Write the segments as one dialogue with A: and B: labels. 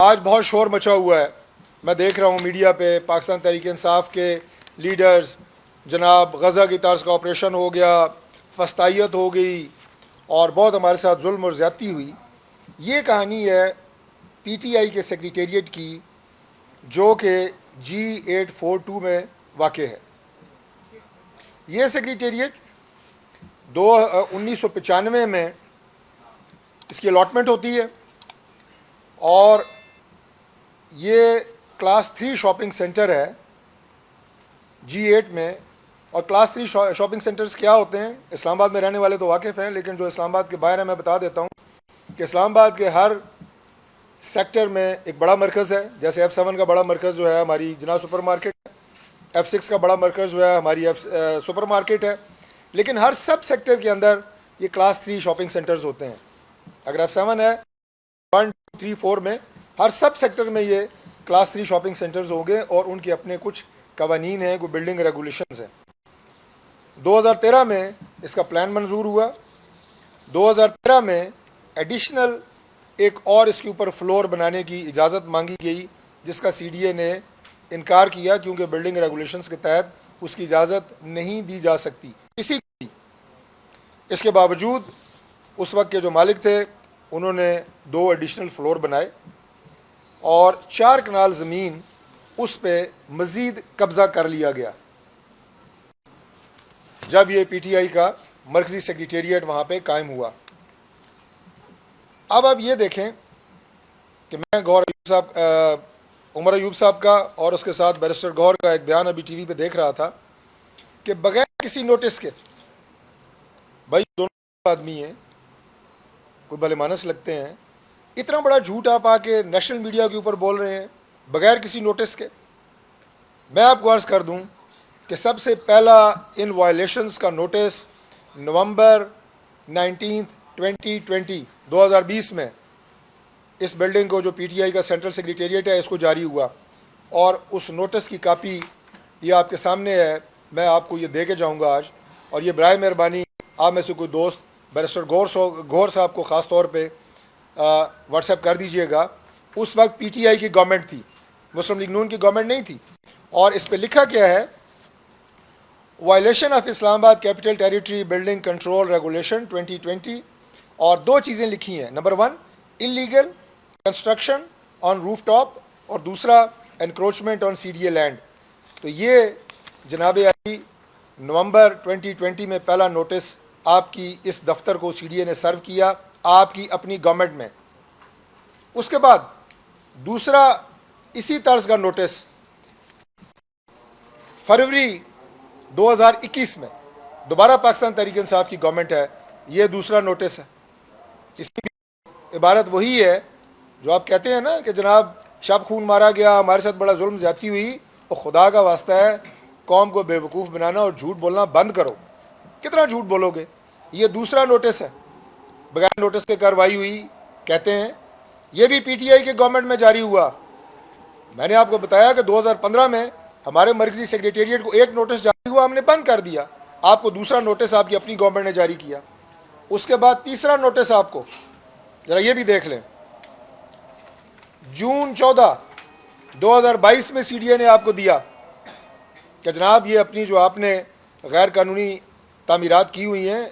A: آج بہت شور مچا ہوا ہے، میں دیکھ رہا ہوں میڈیا پہ پاکستان تحریک انصاف کے لیڈرز، جناب غزہ کی طرز کا آپریشن ہو گیا، فسطائیت ہو گئی اور بہت ہمارے ساتھ ظلم اور زیادتی ہوئی. یہ کہانی ہے پی ٹی آئی کے سیکریٹریٹ کی جو کہ G842 میں واقع ہے. یہ سیکریٹریٹ 1995 میں اس کی الاٹمنٹ ہوتی ہے اور یہ کلاس 3 شاپنگ سینٹر ہے G8 میں. اور کلاس 3 شاپنگ سینٹرز کیا ہوتے ہیں؟ اسلام آباد میں رہنے والے تو واقف ہیں، لیکن جو اسلام آباد کے باہر ہیں میں بتا دیتا ہوں کہ اسلام آباد کے ہر سیکٹر میں ایک بڑا مرکز ہے. جیسے F7 کا بڑا مرکز جو ہے ہماری جناح سپر مارکیٹ ہے، F6 کا بڑا مرکز جو ہے ہماری سپر مارکیٹ ہے، لیکن ہر سب سیکٹر کے اندر یہ کلاس 3 شاپنگ سینٹرز ہوتے ہیں. اگر F7 ہے 1 2 3 4 میں ہر سب سیکٹر میں یہ کلاس 3 شاپنگ سینٹرز ہوں گے اور ان کے اپنے کچھ قوانین ہیں، کوئی بلڈنگ ریگولیشنز ہیں. 2013 میں اس کا پلان منظور ہوا. 2013 میں ایڈیشنل ایک اور اس کے اوپر فلور بنانے کی اجازت مانگی گئی، جس کا CDA نے انکار کیا کیونکہ بلڈنگ ریگولیشنز کے تحت اس کی اجازت نہیں دی جا سکتی. اس کے باوجود اس وقت کے جو مالک تھے انہوں نے 2 ایڈیشنل فلور بنائے اور 4 کنال زمین اس پہ مزید قبضہ کر لیا گیا جب یہ PTI کا مرکزی سیکریٹریٹ وہاں پہ قائم ہوا. اب یہ دیکھیں کہ میں عمر ایوب صاحب کا اور اس کے ساتھ بیرسٹر گوہر کا ایک بیان ابھی TV پہ دیکھ رہا تھا کہ بغیر کسی نوٹس کے، بھائی دونوں آدمی ہیں، کوئی بھلے مانس لگتے ہیں، اتنا بڑا جھوٹ آپ آ کے نیشنل میڈیا کے اوپر بول رہے ہیں بغیر کسی نوٹس کے. میں آپ کو عرض کر دوں کہ سب سے پہلا ان وائلیشنز کا نوٹس نومبر 19 2020 میں اس بلڈنگ کو جو PTI کا سینٹرل سیکریٹریٹ ہے اس کو جاری ہوا، اور اس نوٹس کی کاپی یہ آپ کے سامنے ہے. میں آپ کو یہ دے کے جاؤں گا آج، اور یہ برائے مہربانی آپ میں سے کوئی دوست بیرسٹر گوہر صاحب کو خاص طور پہ واٹس ایپ کر دیجئے گا. اس وقت PTI کی گورنمنٹ تھی، مسلم لیگ نون کی گورنمنٹ نہیں تھی، اور اس پہ لکھا کیا ہے، وائلیشن آف اسلام آباد capital territory building control regulation 2020، اور 2 چیزیں لکھی ہیں. نمبر 1 انلیگل کنسٹرکشن آن روف ٹاپ، اور دوسرا انکروچمنٹ آن CDA لینڈ. تو یہ جناب علی نومبر 2020 میں پہلا نوٹس آپ کی اس دفتر کو CDA نے سرو کیا آپ کی اپنی گورنمنٹ میں. اس کے بعد دوسرا اسی طرز کا نوٹس فروری 2021 میں دوبارہ پاکستان تحریک انصاف کی گورنمنٹ ہے، یہ دوسرا نوٹس ہے. اس کی عبارت وہی ہے جو آپ کہتے ہیں نا کہ جناب شب خون مارا گیا، ہمارے ساتھ بڑا ظلم زیادتی ہوئی، اور خدا کا واسطہ ہے قوم کو بے وقوف بنانا اور جھوٹ بولنا بند کرو. کتنا جھوٹ بولو گے؟ یہ دوسرا نوٹس ہے، بغیر نوٹس کے کارروائی ہوئی کہتے ہیں. یہ بھی PTI کے گورنمنٹ میں جاری ہوا. میں نے آپ کو بتایا کہ 2015 میں ہمارے مرکزی سیکریٹریٹ کو ایک نوٹس جاری ہوا، ہم نے بند کر دیا. آپ کو دوسرا نوٹس آپ کی اپنی گورنمنٹ نے جاری کیا. اس کے بعد تیسرا نوٹس آپ کو ذرا یہ بھی دیکھ لیں، جون 14 2022 میں CDA نے آپ کو دیا کہ جناب یہ اپنی جو آپ نے غیر قانونی تعمیرات کی ہوئی ہیں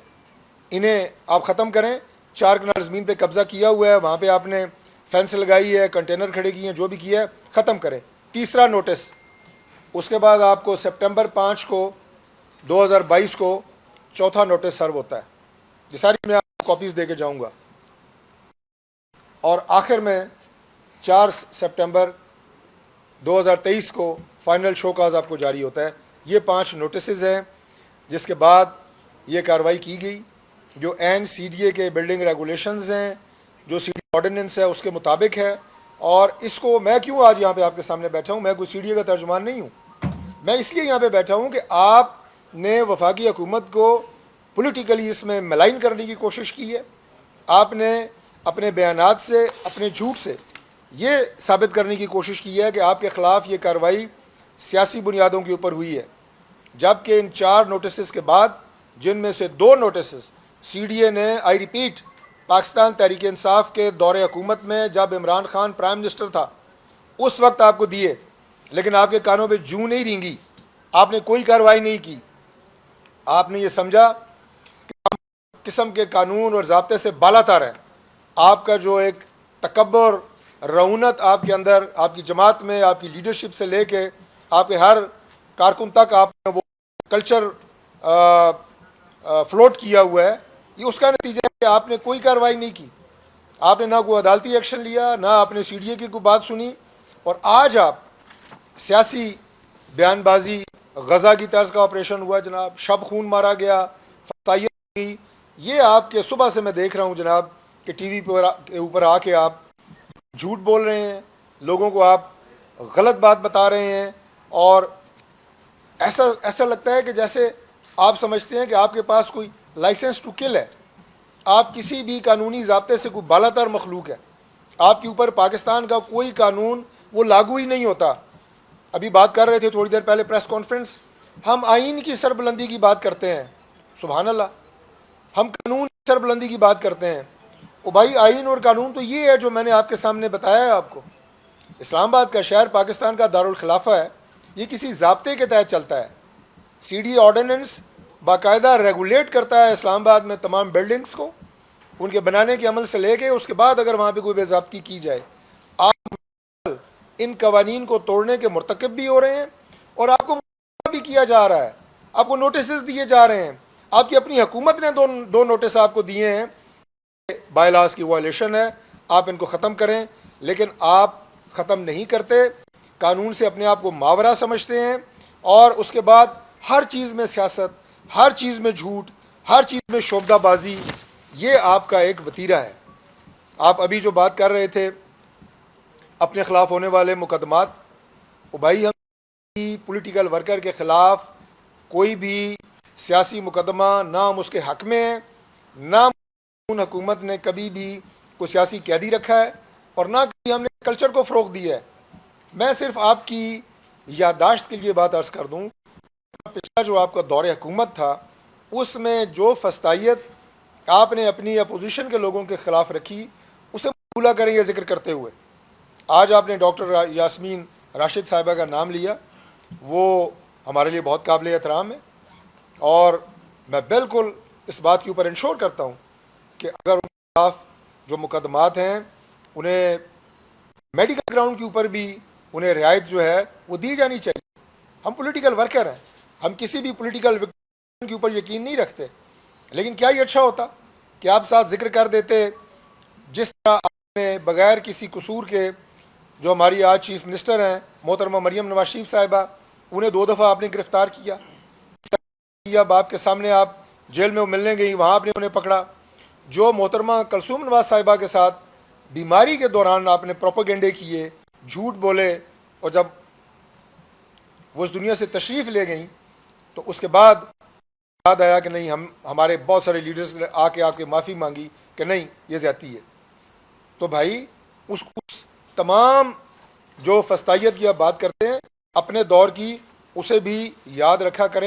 A: انہیں آپ ختم کریں. 4 کنال زمین پہ قبضہ کیا ہوا ہے، وہاں پہ آپ نے فینس لگائی ہے، کنٹینر کھڑے کیے ہیں، جو بھی کیا ہے ختم کریں. تیسرا نوٹس. اس کے بعد آپ کو سپٹمبر 5 کو 2022 کو چوتھا نوٹس سرو ہوتا ہے. یہ ساری میں آپ کو کاپیز دے کے جاؤں گا. اور آخر میں 4 سپٹمبر 2023 کو فائنل شوکاز آپ کو جاری ہوتا ہے. یہ 5 نوٹسز ہیں جس کے بعد یہ کارروائی کی گئی جو این CDA کے بلڈنگ ریگولیشنز ہیں، جو CDA آرڈیننس ہے اس کے مطابق ہے. اور اس کو میں کیوں آج یہاں پہ آپ کے سامنے بیٹھا ہوں، میں کوئی CDA کا ترجمان نہیں ہوں. میں اس لیے یہاں پہ بیٹھا ہوں کہ آپ نے وفاقی حکومت کو پولیٹیکلی اس میں ملائن کرنے کی کوشش کی ہے. آپ نے اپنے بیانات سے، اپنے جھوٹ سے یہ ثابت کرنے کی کوشش کی ہے کہ آپ کے خلاف یہ کارروائی سیاسی بنیادوں کے اوپر ہوئی ہے، جبکہ ان 4 نوٹسز کے بعد جن میں سے 2 نوٹسز CDA نے، آئی ریپیٹ، پاکستان تحریک انصاف کے دور حکومت میں جب عمران خان پرائم منسٹر تھا اس وقت آپ کو دیے، لیکن آپ کے کانوں پہ جوں نہیں رینگی، آپ نے کوئی کارروائی نہیں کی. آپ نے یہ سمجھا قسم کے قانون اور ضابطے سے بالا تر ہے. آپ کا جو ایک تکبر، رعونت آپ کے اندر، آپ کی جماعت میں، آپ کی لیڈرشپ سے لے کے آپ کے ہر کارکن تک آپ نے وہ کلچر فلوٹ کیا ہوا ہے، یہ اس کا نتیجہ ہے کہ آپ نے کوئی کارروائی نہیں کی. آپ نے نہ کوئی عدالتی ایکشن لیا، نہ آپ نے سی ڈی اے کی کوئی بات سنی، اور آج آپ سیاسی بیان بازی، غزہ کی طرز کا آپریشن ہوا جناب، شب خون مارا گیا، فتائیت کی، یہ آپ کے صبح سے میں دیکھ رہا ہوں جناب کہ ٹی وی کے اوپر آ کے آپ جھوٹ بول رہے ہیں، لوگوں کو آپ غلط بات بتا رہے ہیں، اور ایسا لگتا ہے کہ جیسے آپ سمجھتے ہیں کہ آپ کے پاس کوئی لائسنس ٹو کل ہے. آپ کسی بھی قانونی ضابطے سے کوئی بالا تر مخلوق ہے. آپ کے اوپر پاکستان کا کوئی قانون وہ لاگو ہی نہیں ہوتا. ابھی بات کر رہے تھے تھوڑی دیر پہلے پریس کانفرنس، ہم آئین کی سربلندی کی بات کرتے ہیں، سبحان اللہ، ہم قانون کی سربلندی کی بات کرتے ہیں. او بھائی، آئین اور قانون تو یہ ہے جو میں نے آپ کے سامنے بتایا ہے. آپ کو اسلام آباد کا شہر پاکستان کا دارالخلافہ ہے، یہ کسی ضابطے کے تحت چلتا ہے. سی ڈی آرڈیننس باقاعدہ ریگولیٹ کرتا ہے اسلام آباد میں تمام بلڈنگز کو، ان کے بنانے کے عمل سے لے کے اس کے بعد اگر وہاں پہ کوئی بے ضابطگی کی جائے. آپ ان قوانین کو توڑنے کے مرتکب بھی ہو رہے ہیں، اور آپ کو بھی کیا جا رہا ہے، آپ کو نوٹسز دیے جا رہے ہیں. آپ کی اپنی حکومت نے دو نوٹس آپ کو دیے ہیں، بائی لاز کی وائلیشن ہے، آپ ان کو ختم کریں. لیکن آپ ختم نہیں کرتے، قانون سے اپنے آپ کو ماورا سمجھتے ہیں، اور اس کے بعد ہر چیز میں سیاست، ہر چیز میں جھوٹ، ہر چیز میں شعبدہ بازی، یہ آپ کا ایک وتیرہ ہے. آپ ابھی جو بات کر رہے تھے اپنے خلاف ہونے والے مقدمات، بھائی ہم پولیٹیکل ورکر کے خلاف کوئی بھی سیاسی مقدمہ نہ ہم اس کے حق میں ہیں، نہ حکومت نے کبھی بھی کوئی سیاسی قیدی رکھا ہے، اور نہ کبھی ہم نے کلچر کو فروغ دیا ہے. میں صرف آپ کی یادداشت کے لیے بات عرض کر دوں، پچھلا جو آپ کا دور حکومت تھا اس میں جو فسطائیت آپ نے اپنی اپوزیشن کے لوگوں کے خلاف رکھی، اسے بھولا کریں یہ ذکر کرتے ہوئے. آج آپ نے ڈاکٹر یاسمین راشد صاحبہ کا نام لیا، وہ ہمارے لیے بہت قابل احترام ہے، اور میں بالکل اس بات کے اوپر انشور کرتا ہوں کہ اگر ان کے خلاف جو مقدمات ہیں انہیں میڈیکل گراؤنڈ کے اوپر بھی انہیں رعایت جو ہے وہ دی جانی چاہیے. ہم پولیٹیکل ورکر ہیں، ہم کسی بھی پولیٹیکل کے اوپر یقین نہیں رکھتے، لیکن کیا یہ اچھا ہوتا کہ آپ ساتھ ذکر کر دیتے جس طرح آپ نے بغیر کسی قصور کے، جو ہماری آج چیف منسٹر ہیں محترمہ مریم نواز شریف صاحبہ، انہیں 2 دفعہ آپ نے گرفتار کیا. آپ کے سامنے آپ جیل میں وہ ملنے گئی، وہاں آپ نے انہیں پکڑا. جو محترمہ کلثوم نواز صاحبہ کے ساتھ بیماری کے دوران آپ نے پروپیگنڈے کیے، جھوٹ بولے، اور جب وہ اس دنیا سے تشریف لے گئیں تو اس کے بعد یاد آیا کہ نہیں، ہمارے بہت سارے لیڈرز نے آ کے معافی مانگی کہ نہیں یہ زیادتی ہے. تو بھائی اس تمام جو فسطائیت کی آپ بات کرتے ہیں اپنے دور کی، اسے بھی یاد رکھا کریں.